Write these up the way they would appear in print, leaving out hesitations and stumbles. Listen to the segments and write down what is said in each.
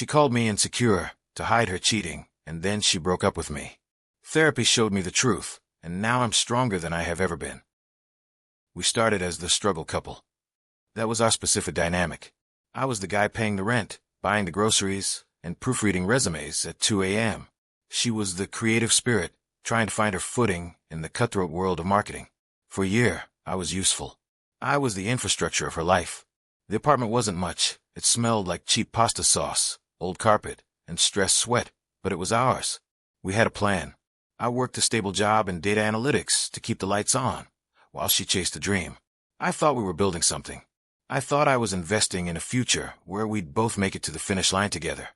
She called me insecure to hide her cheating, and then she broke up with me. Therapy showed me the truth, and now I'm stronger than I have ever been. We started as the struggle couple. That was our specific dynamic. I was the guy paying the rent, buying the groceries, and proofreading resumes at 2 a.m. She was the creative spirit, trying to find her footing in the cutthroat world of marketing. For a year, I was useful. I was the infrastructure of her life. The apartment wasn't much. It smelled like cheap pasta sauce, old carpet, and stressed sweat, but it was ours. We had a plan. I worked a stable job in data analytics to keep the lights on, while she chased a dream. I thought we were building something. I thought I was investing in a future where we'd both make it to the finish line together.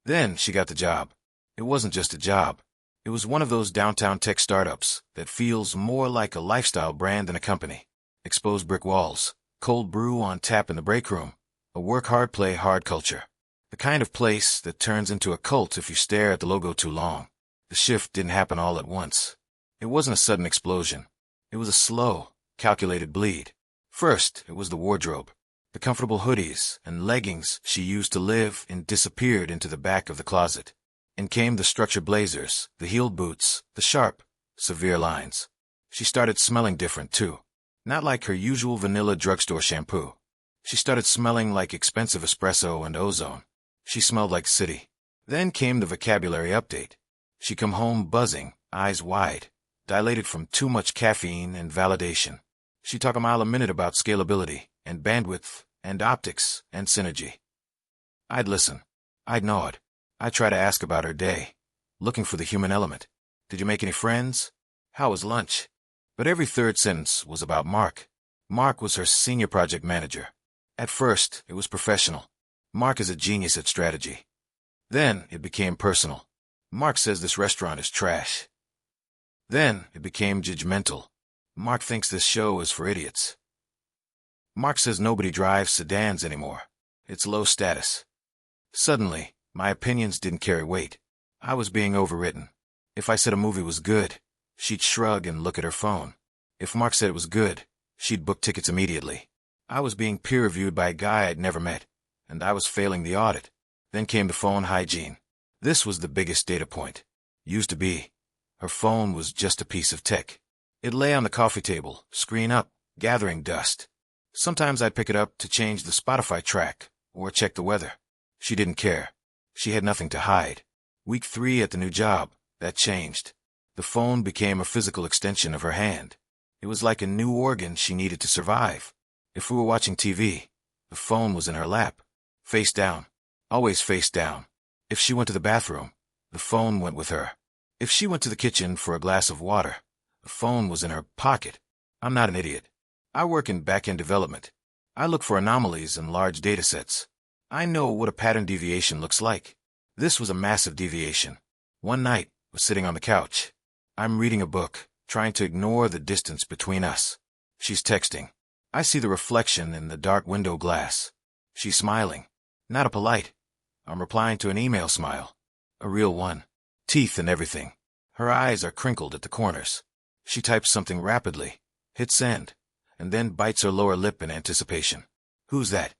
Then she got the job. It wasn't just a job. It was one of those downtown tech startups that feels more like a lifestyle brand than a company. Exposed brick walls, cold brew on tap in the break room, a work hard, play hard culture. The kind of place that turns into a cult if you stare at the logo too long. The shift didn't happen all at once. It wasn't a sudden explosion. It was a slow, calculated bleed. First, it was the wardrobe. The comfortable hoodies and leggings she used to live in disappeared into the back of the closet. In came the structured blazers, the heeled boots, the sharp, severe lines. She started smelling different, too. Not like her usual vanilla drugstore shampoo. She started smelling like expensive espresso and ozone. She smelled like city. Then came the vocabulary update. She come home buzzing, eyes wide, dilated from too much caffeine and validation. She talk a mile a minute about scalability and bandwidth and optics and synergy. I'd listen. I'd nod. I'd try to ask about her day, looking for the human element. Did you make any friends? How was lunch? But every third sentence was about Mark. Mark was her senior project manager. At first, it was professional. Mark is a genius at strategy. Then it became personal. Mark says this restaurant is trash. Then it became judgmental. Mark thinks this show is for idiots. Mark says nobody drives sedans anymore. It's low status. Suddenly, my opinions didn't carry weight. I was being overwritten. If I said a movie was good, she'd shrug and look at her phone. If Mark said it was good, she'd book tickets immediately. I was being peer-reviewed by a guy I'd never met, and I was failing the audit. Then came the phone hygiene. This was the biggest data point. Used to be. Her phone was just a piece of tech. It lay on the coffee table, screen up, gathering dust. Sometimes I'd pick it up to change the Spotify track or check the weather. She didn't care. She had nothing to hide. Week 3 at the new job, that changed. The phone became a physical extension of her hand. It was like a new organ she needed to survive. If we were watching TV, the phone was in her lap. Face down. Always face down. If she went to the bathroom, the phone went with her. If she went to the kitchen for a glass of water, the phone was in her pocket. I'm not an idiot. I work in back-end development. I look for anomalies in large datasets. I know what a pattern deviation looks like. This was a massive deviation. One night, I was sitting on the couch. I'm reading a book, trying to ignore the distance between us. She's texting. I see the reflection in the dark window glass. She's smiling. Not a polite. I'm replying to an email smile. A real one. Teeth and everything. Her eyes are crinkled at the corners. She types something rapidly, hits send, and then bites her lower lip in anticipation. Who's that?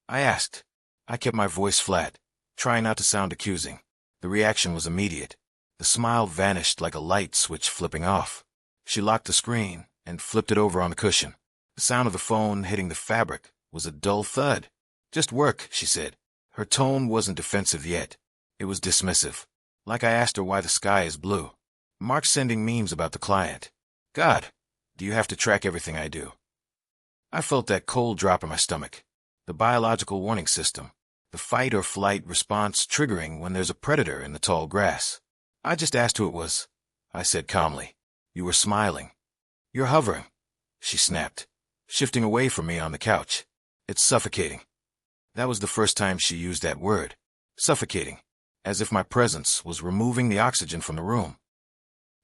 I asked. I kept my voice flat, trying not to sound accusing. The reaction was immediate. The smile vanished like a light switch flipping off. She locked the screen and flipped it over on the cushion. The sound of the phone hitting the fabric was a dull thud. Just work, she said. Her tone wasn't defensive yet. It was dismissive. Like I asked her why the sky is blue. Mark's sending memes about the client. God, do you have to track everything I do? I felt that cold drop in my stomach. The biological warning system. The fight or flight response triggering when there's a predator in the tall grass. I just asked who it was. I said calmly. You were smiling. You're hovering. She snapped, shifting away from me on the couch. It's suffocating. That was the first time she used that word. Suffocating. As if my presence was removing the oxygen from the room.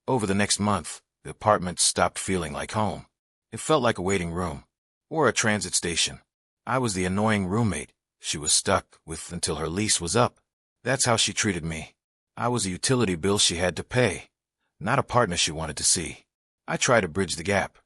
Over the next month, the apartment stopped feeling like home. It felt like a waiting room. Or a transit station. I was the annoying roommate she was stuck with until her lease was up. That's how she treated me. I was a utility bill she had to pay, not a partner she wanted to see. I tried to bridge the gap.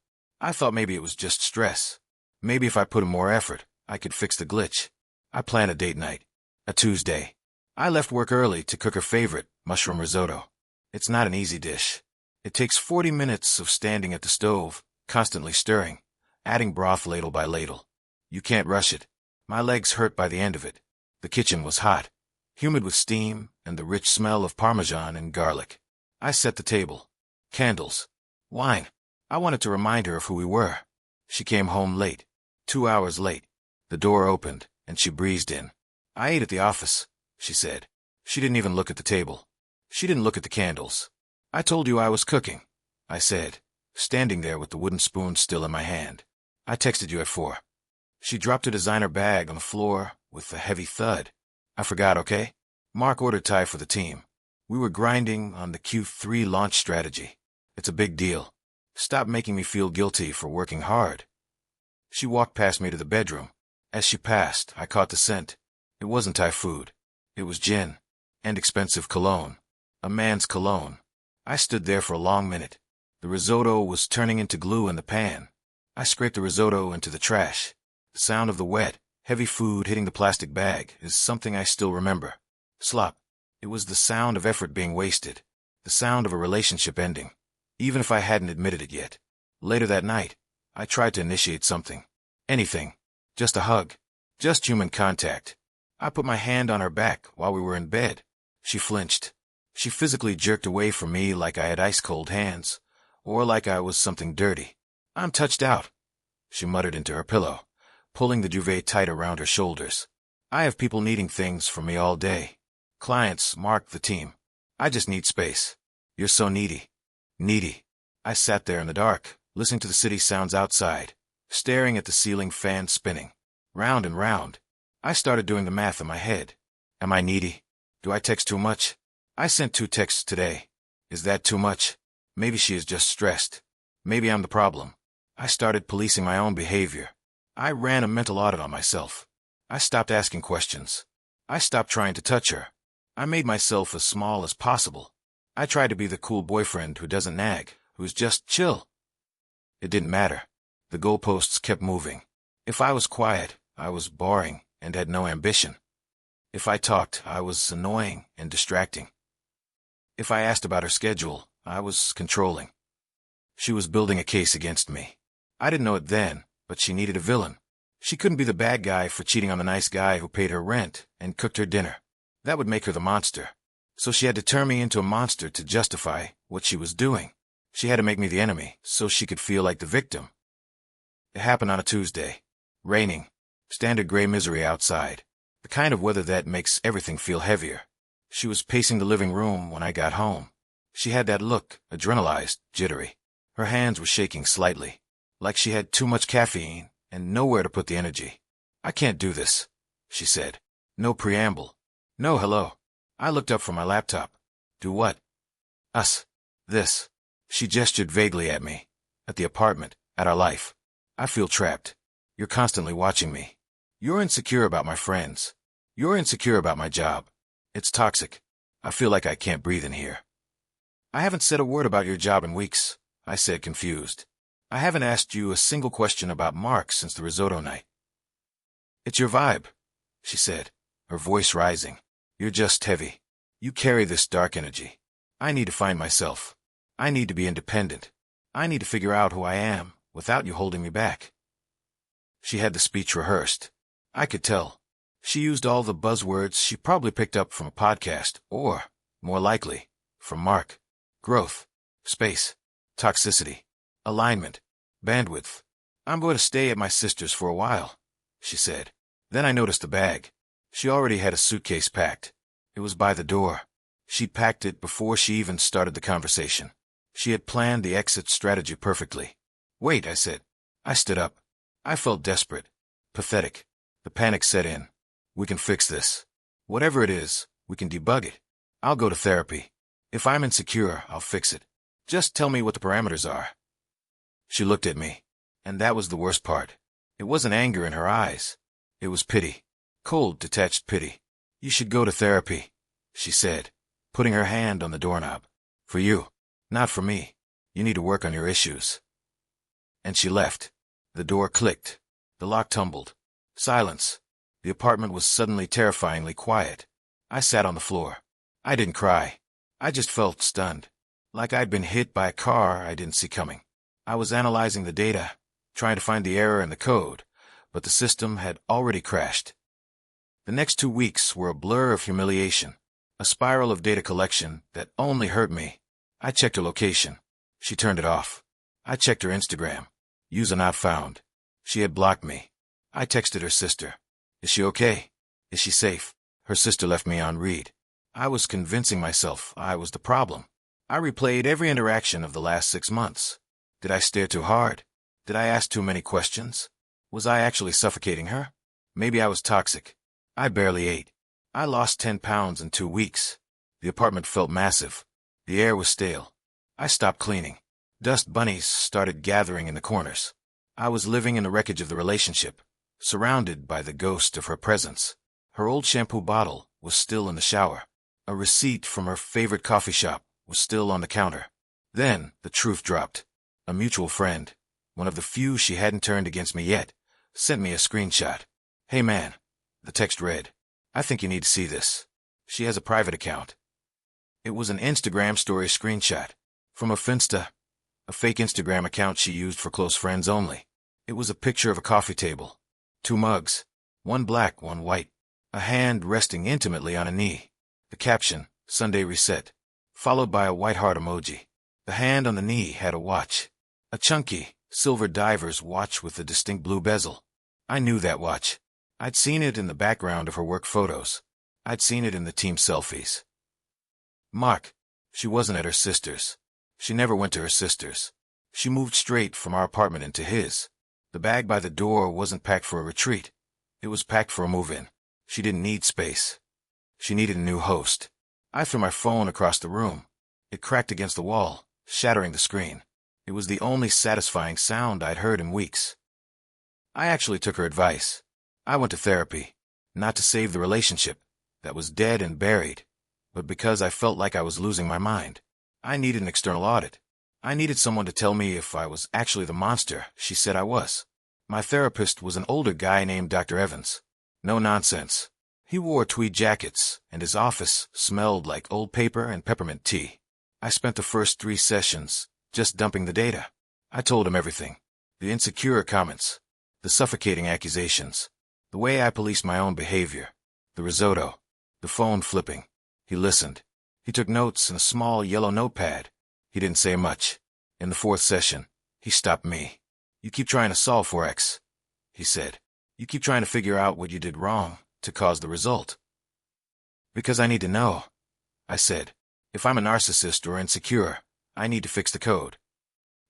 I thought maybe it was just stress. Maybe if I put in more effort, I could fix the glitch. I planned a date night. A Tuesday. I left work early to cook her favorite, mushroom risotto. It's not an easy dish. It takes 40 minutes of standing at the stove, constantly stirring, adding broth ladle by ladle. You can't rush it. My legs hurt by the end of it. The kitchen was hot, humid with steam and the rich smell of Parmesan and garlic. I set the table. Candles. Wine. I wanted to remind her of who we were. She came home late. 2 hours late. The door opened, and she breezed in. I ate at the office, she said. She didn't even look at the table. She didn't look at the candles. I told you I was cooking, I said, standing there with the wooden spoon still in my hand. I texted you at 4. She dropped a designer bag on the floor with a heavy thud. I forgot, okay? Mark ordered Thai for the team. We were grinding on the Q3 launch strategy. It's a big deal. Stop making me feel guilty for working hard. She walked past me to the bedroom. As she passed, I caught the scent. It wasn't Thai food. It was gin. And expensive cologne. A man's cologne. I stood there for a long minute. The risotto was turning into glue in the pan. I scraped the risotto into the trash. The sound of the wet, heavy food hitting the plastic bag is something I still remember. Slop. It was the sound of effort being wasted. The sound of a relationship ending. Even if I hadn't admitted it yet. Later that night, I tried to initiate something. Anything. Just a hug. Just human contact. I put my hand on her back while we were in bed. She flinched. She physically jerked away from me like I had ice-cold hands, or like I was something dirty. I'm touched out, she muttered into her pillow, pulling the duvet tight around her shoulders. I have people needing things from me all day. Clients, Mark, the team. I just need space. You're so needy. Needy. I sat there in the dark, listening to the city sounds outside, staring at the ceiling fan spinning. Round and round. I started doing the math in my head. Am I needy? Do I text too much? I sent 2 texts today. Is that too much? Maybe she is just stressed. Maybe I'm the problem. I started policing my own behavior. I ran a mental audit on myself. I stopped asking questions. I stopped trying to touch her. I made myself as small as possible. I tried to be the cool boyfriend who doesn't nag, who's just chill. It didn't matter. The goalposts kept moving. If I was quiet, I was boring and had no ambition. If I talked, I was annoying and distracting. If I asked about her schedule, I was controlling. She was building a case against me. I didn't know it then, but she needed a villain. She couldn't be the bad guy for cheating on the nice guy who paid her rent and cooked her dinner. That would make her the monster. So she had to turn me into a monster to justify what she was doing. She had to make me the enemy so she could feel like the victim. It happened on a Tuesday. Raining. Standard gray misery outside. The kind of weather that makes everything feel heavier. She was pacing the living room when I got home. She had that look, adrenalized, jittery. Her hands were shaking slightly, like she had too much caffeine and nowhere to put the energy. I can't do this, she said. No preamble. No hello. I looked up from my laptop. Do what? Us. This. She gestured vaguely at me. At the apartment. At our life. I feel trapped. You're constantly watching me. You're insecure about my friends. You're insecure about my job. It's toxic. I feel like I can't breathe in here. I haven't said a word about your job in weeks, I said, confused. I haven't asked you a single question about Mark since the risotto night. It's your vibe, she said, her voice rising. You're just heavy. You carry this dark energy. I need to find myself. I need to be independent. I need to figure out who I am without you holding me back. She had the speech rehearsed. I could tell. She used all the buzzwords she probably picked up from a podcast, or, more likely, from Mark. Growth, space, toxicity, alignment, bandwidth. I'm going to stay at my sister's for a while, she said. Then I noticed the bag. She already had a suitcase packed. It was by the door. She'd packed it before she even started the conversation. She had planned the exit strategy perfectly. Wait, I said. I stood up. I felt desperate, pathetic. The panic set in. We can fix this. Whatever it is, we can debug it. I'll go to therapy. If I'm insecure, I'll fix it. Just tell me what the parameters are. She looked at me, and that was the worst part. It wasn't anger in her eyes. It was pity. Cold, detached pity. You should go to therapy, she said, putting her hand on the doorknob. For you, not for me. You need to work on your issues. And she left. The door clicked. The lock tumbled. Silence. The apartment was suddenly terrifyingly quiet. I sat on the floor. I didn't cry. I just felt stunned. Like I'd been hit by a car I didn't see coming. I was analyzing the data, trying to find the error in the code, but the system had already crashed. The next 2 weeks were a blur of humiliation, a spiral of data collection that only hurt me. I checked her location. She turned it off. I checked her Instagram. User not found. She had blocked me. I texted her sister. Is she okay? Is she safe? Her sister left me on read. I was convincing myself I was the problem. I replayed every interaction of the last 6 months. Did I stare too hard? Did I ask too many questions? Was I actually suffocating her? Maybe I was toxic. I barely ate. I lost 10 pounds in 2 weeks. The apartment felt massive. The air was stale. I stopped cleaning. Dust bunnies started gathering in the corners. I was living in the wreckage of the relationship, surrounded by the ghost of her presence. Her old shampoo bottle was still in the shower. A receipt from her favorite coffee shop was still on the counter. Then the truth dropped. A mutual friend, one of the few she hadn't turned against me yet, sent me a screenshot. Hey man, the text read, I think you need to see this. She has a private account. It was an Instagram story screenshot from a Finsta, a fake Instagram account she used for close friends only. It was a picture of a coffee table, 2 mugs, one black, one white, a hand resting intimately on a knee. The caption, Sunday Reset, followed by a white heart emoji. The hand on the knee had a watch, a chunky, silver diver's watch with a distinct blue bezel. I knew that watch. I'd seen it in the background of her work photos. I'd seen it in the team selfies. Mark. She wasn't at her sister's. She never went to her sister's. She moved straight from our apartment into his. The bag by the door wasn't packed for a retreat. It was packed for a move-in. She didn't need space. She needed a new host. I threw my phone across the room. It cracked against the wall, shattering the screen. It was the only satisfying sound I'd heard in weeks. I actually took her advice. I went to therapy, not to save the relationship that was dead and buried, but because I felt like I was losing my mind. I needed an external audit. I needed someone to tell me if I was actually the monster she said I was. My therapist was an older guy named Dr. Evans. No nonsense. He wore tweed jackets, and his office smelled like old paper and peppermint tea. I spent the first 3 sessions just dumping the data. I told him everything. The insecure comments, the suffocating accusations, the way I policed my own behavior, the risotto, the phone flipping. He listened. He took notes in a small yellow notepad. He didn't say much. In the 4th session, he stopped me. You keep trying to solve for X, he said. You keep trying to figure out what you did wrong to cause the result. Because I need to know, I said. If I'm a narcissist or insecure, I need to fix the code.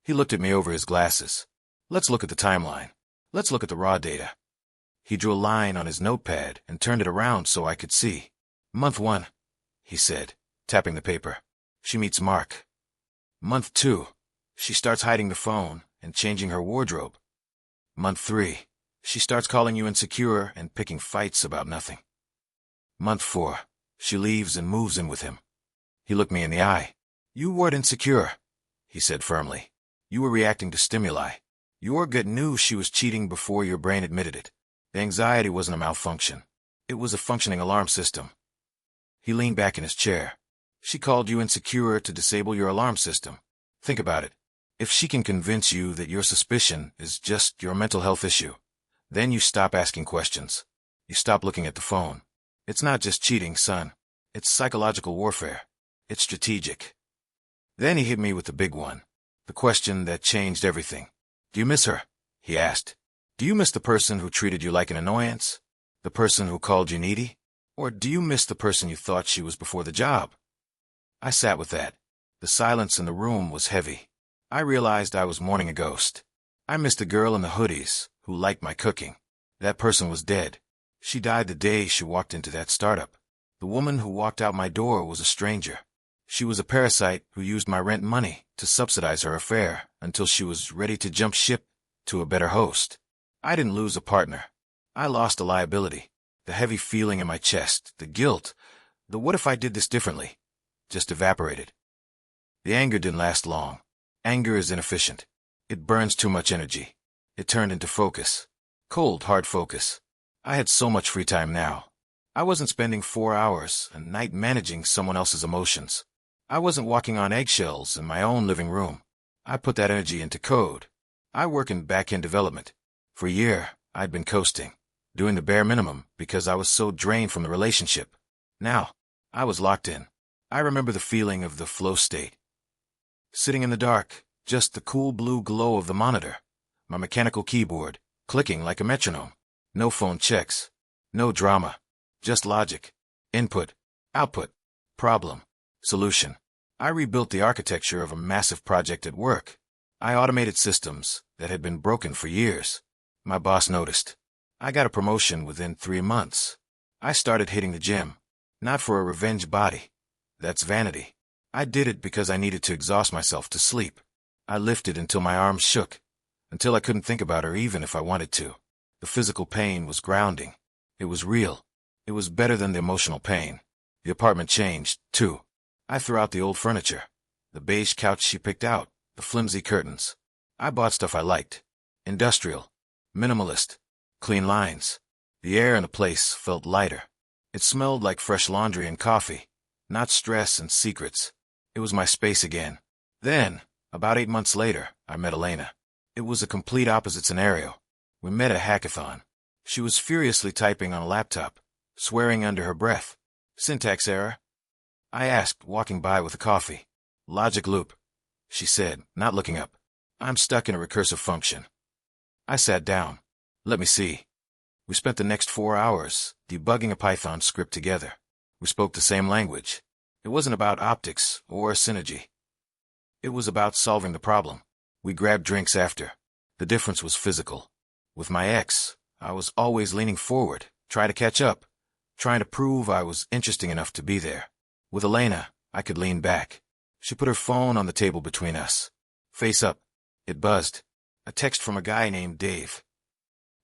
He looked at me over his glasses. Let's look at the timeline. Let's look at the raw data. He drew a line on his notepad and turned it around so I could see. Month 1, he said, tapping the paper. She meets Mark. Month 2, she starts hiding the phone and changing her wardrobe. Month 3, she starts calling you insecure and picking fights about nothing. Month 4, she leaves and moves in with him. He looked me in the eye. You weren't insecure, he said firmly. You were reacting to stimuli. Your gut knew she was cheating before your brain admitted it. The anxiety wasn't a malfunction. It was a functioning alarm system. He leaned back in his chair. She called you insecure to disable your alarm system. Think about it. If she can convince you that your suspicion is just your mental health issue, then you stop asking questions. You stop looking at the phone. It's not just cheating, son. It's psychological warfare. It's strategic. Then he hit me with the big one. The question that changed everything. Do you miss her? He asked. Do you miss the person who treated you like an annoyance? The person who called you needy? Or do you miss the person you thought she was before the job? I sat with that. The silence in the room was heavy. I realized I was mourning a ghost. I missed the girl in the hoodies who liked my cooking. That person was dead. She died the day she walked into that startup. The woman who walked out my door was a stranger. She was a parasite who used my rent money to subsidize her affair until she was ready to jump ship to a better host. I didn't lose a partner. I lost a liability. The heavy feeling in my chest, the guilt, the what if I did this differently, just evaporated. The anger didn't last long. Anger is inefficient. It burns too much energy. It turned into focus. Cold, hard focus. I had so much free time now. I wasn't spending 4 hours a night managing someone else's emotions. I wasn't walking on eggshells in my own living room. I put that energy into code. I work in back-end development. For a year, I'd been coasting, doing the bare minimum because I was so drained from the relationship. Now, I was locked in. I remember the feeling of the flow state. Sitting in the dark, just the cool blue glow of the monitor, my mechanical keyboard, clicking like a metronome. No phone checks. No drama. Just logic. Input. Output. Problem. Solution. I rebuilt the architecture of a massive project at work. I automated systems that had been broken for years. My boss noticed. I got a promotion within 3 months. I started hitting the gym. Not for a revenge body. That's vanity. I did it because I needed to exhaust myself to sleep. I lifted until my arms shook, until I couldn't think about her even if I wanted to. The physical pain was grounding. It was real. It was better than the emotional pain. The apartment changed, too. I threw out the old furniture. The beige couch she picked out, the flimsy curtains. I bought stuff I liked. Industrial. Minimalist. Clean lines. The air in the place felt lighter. It smelled like fresh laundry and coffee, not stress and secrets. It was my space again. Then, about 8 months later, I met Elena. It was a complete opposite scenario. We met at a hackathon. She was furiously typing on a laptop, swearing under her breath. Syntax error? I asked, walking by with a coffee. Logic loop, she said, not looking up. I'm stuck in a recursive function. I sat down. Let me see. We spent the next 4 hours debugging a Python script together. We spoke the same language. It wasn't about optics or synergy. It was about solving the problem. We grabbed drinks after. The difference was physical. With my ex, I was always leaning forward, trying to catch up, trying to prove I was interesting enough to be there. With Elena, I could lean back. She put her phone on the table between us. Face up. It buzzed. A text from a guy named Dave.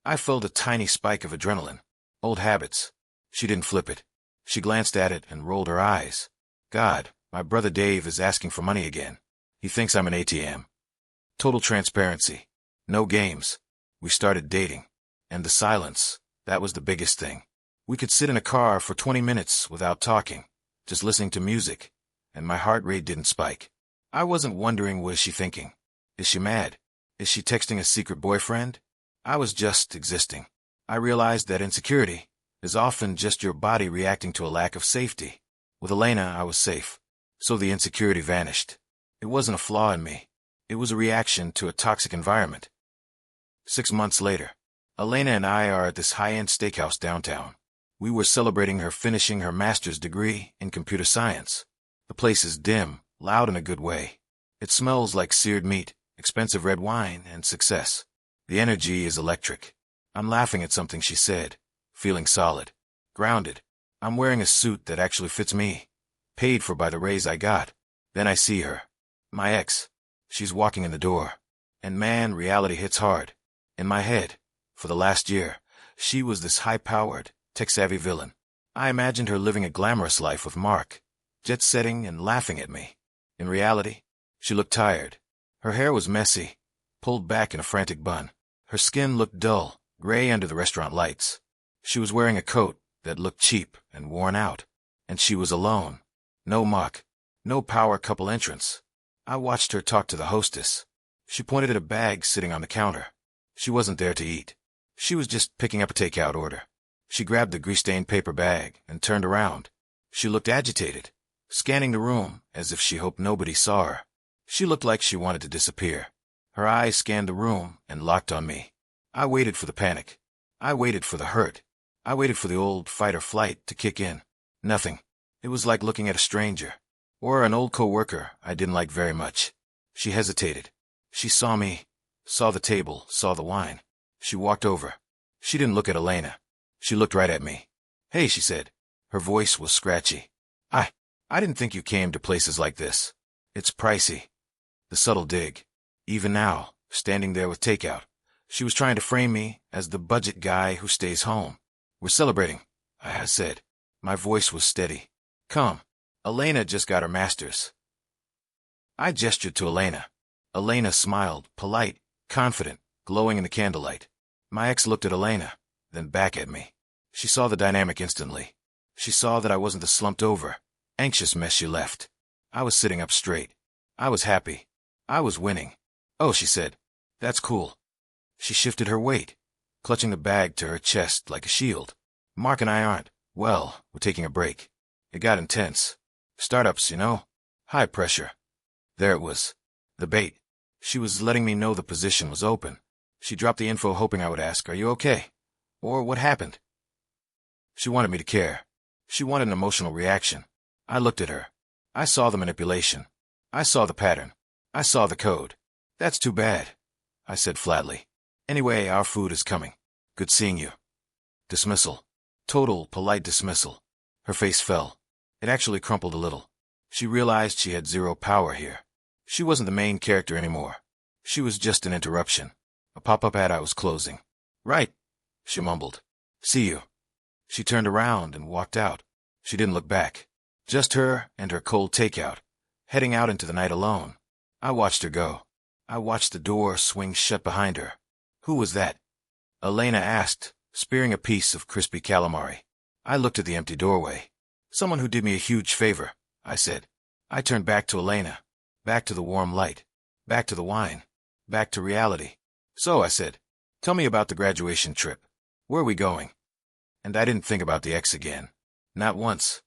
I felt a tiny spike of adrenaline. Old habits. She didn't flip it. She glanced at it and rolled her eyes. God, my brother Dave is asking for money again. He thinks I'm an ATM. Total transparency. No games. We started dating. And the silence, that was the biggest thing. We could sit in a car for 20 minutes without talking, just listening to music, and my heart rate didn't spike. I wasn't wondering, what is she thinking? Is she mad? Is she texting a secret boyfriend? I was just existing. I realized that insecurity is often just your body reacting to a lack of safety. With Elena, I was safe, so the insecurity vanished. It wasn't a flaw in me. It was a reaction to a toxic environment. 6 months later, Elena and I are at this high-end steakhouse downtown. We were celebrating her finishing her master's degree in computer science. The place is dim, loud in a good way. It smells like seared meat, expensive red wine, and success. The energy is electric. I'm laughing at something she said, feeling solid, grounded. I'm wearing a suit that actually fits me, paid for by the raise I got. Then I see her. My ex. She's walking in the door. And man, reality hits hard. In my head, for the last year, she was this high-powered, tech-savvy villain. I imagined her living a glamorous life with Mark, jet-setting and laughing at me. In reality, she looked tired. Her hair was messy, pulled back in a frantic bun. Her skin looked dull, gray under the restaurant lights. She was wearing a coat that looked cheap and worn out. And she was alone. No muck. No power couple entrance. I watched her talk to the hostess. She pointed at a bag sitting on the counter. She wasn't there to eat. She was just picking up a takeout order. She grabbed the grease-stained paper bag and turned around. She looked agitated, scanning the room as if she hoped nobody saw her. She looked like she wanted to disappear. Her eyes scanned the room and locked on me. I waited for the panic. I waited for the hurt. I waited for the old fight or flight to kick in. Nothing. It was like looking at a stranger, or an old co-worker I didn't like very much. She hesitated. She saw me, saw the table, saw the wine. She walked over. She didn't look at Elena. She looked right at me. Hey, she said. Her voice was scratchy. I didn't think you came to places like this. It's pricey. The subtle dig. Even now, standing there with takeout, she was trying to frame me as the budget guy who stays home. We're celebrating, I said. My voice was steady. Come. Elena just got her master's. I gestured to Elena. Elena smiled, polite, confident, glowing in the candlelight. My ex looked at Elena, then back at me. She saw the dynamic instantly. She saw that I wasn't the slumped over, anxious mess she left. I was sitting up straight. I was happy. I was winning. "Oh," she said. "That's cool." She shifted her weight, clutching the bag to her chest like a shield. "Mark and I aren't. Well, we're taking a break." It got intense. Startups, you know? High pressure. There it was. The bait. She was letting me know the position was open. She dropped the info hoping I would ask, "Are you okay?" Or "What happened?" She wanted me to care. She wanted an emotional reaction. I looked at her. I saw the manipulation. I saw the pattern. I saw the code. "That's too bad," I said flatly. "Anyway, our food is coming. Good seeing you." Dismissal. Total, polite dismissal. Her face fell. It actually crumpled a little. She realized she had zero power here. She wasn't the main character anymore. She was just an interruption. A pop-up ad I was closing. "Right," she mumbled. "See you." She turned around and walked out. She didn't look back. Just her and her cold takeout, heading out into the night alone. I watched her go. I watched the door swing shut behind her. "Who was that?" Elena asked, spearing a piece of crispy calamari. I looked at the empty doorway. "Someone who did me a huge favor," I said. I turned back to Elena, back to the warm light, back to the wine, back to reality. "So," I said, "tell me about the graduation trip. Where are we going?" And I didn't think about the ex again. Not once.